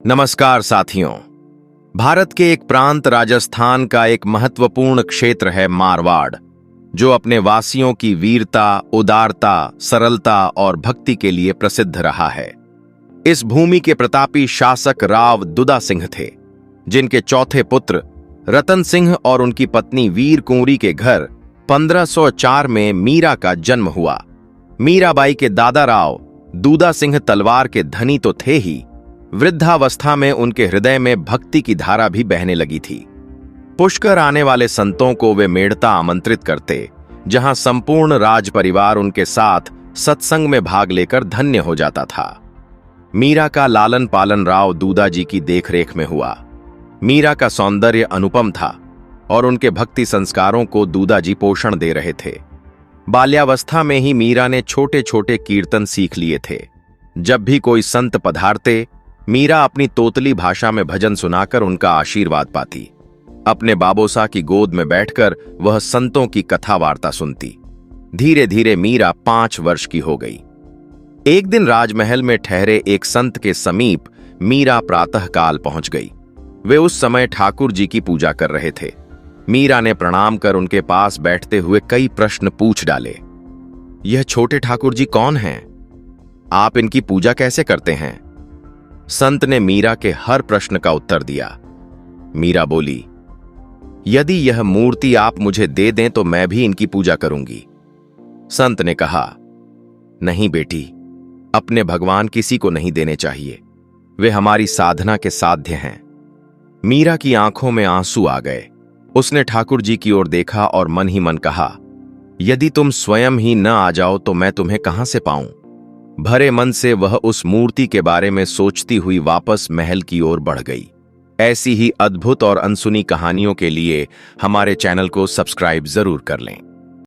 नमस्कार साथियों। भारत के एक प्रांत राजस्थान का एक महत्वपूर्ण क्षेत्र है मारवाड़, जो अपने वासियों की वीरता, उदारता, सरलता और भक्ति के लिए प्रसिद्ध रहा है। इस भूमि के प्रतापी शासक राव दुदा सिंह थे, जिनके चौथे पुत्र रतन सिंह और उनकी पत्नी वीर कुंवरी के घर 1504 में मीरा का जन्म हुआ। मीराबाई के दादा राव दुदा सिंह तलवार के धनी तो थे ही, वृद्धावस्था में उनके हृदय में भक्ति की धारा भी बहने लगी थी। पुष्कर आने वाले संतों को वे मेड़ता आमंत्रित करते, जहां संपूर्ण राज परिवार उनके साथ सत्संग में भाग लेकर धन्य हो जाता था। मीरा का लालन पालन राव दूदा जी की देखरेख में हुआ। मीरा का सौंदर्य अनुपम था और उनके भक्ति संस्कारों को दूदा जी पोषण दे रहे थे। बाल्यावस्था में ही मीरा ने छोटे छोटे कीर्तन सीख लिए थे। जब भी कोई संत पधारते, मीरा अपनी तोतली भाषा में भजन सुनाकर उनका आशीर्वाद पाती। अपने बाबोसा की गोद में बैठकर वह संतों की कथा वार्ता सुनती। धीरे धीरे मीरा 5 वर्ष की हो गई। एक दिन राजमहल में ठहरे एक संत के समीप मीरा प्रातःकाल पहुंच गई। वे उस समय ठाकुर जी की पूजा कर रहे थे। मीरा ने प्रणाम कर उनके पास बैठते हुए कई प्रश्न पूछ डाले। यह छोटे ठाकुर जी कौन हैं? आप इनकी पूजा कैसे करते हैं? संत ने मीरा के हर प्रश्न का उत्तर दिया। मीरा बोली, यदि यह मूर्ति आप मुझे दे दें तो मैं भी इनकी पूजा करूंगी। संत ने कहा, नहीं बेटी, अपने भगवान किसी को नहीं देने चाहिए, वे हमारी साधना के साध्य हैं। मीरा की आंखों में आंसू आ गए। उसने ठाकुर जी की ओर देखा और मन ही मन कहा, यदि तुम स्वयं ही न आ जाओ तो मैं तुम्हें कहां से पाऊं। भरे मन से वह उस मूर्ति के बारे में सोचती हुई वापस महल की ओर बढ़ गई। ऐसी ही अद्भुत और अनसुनी कहानियों के लिए हमारे चैनल को सब्सक्राइब जरूर कर लें।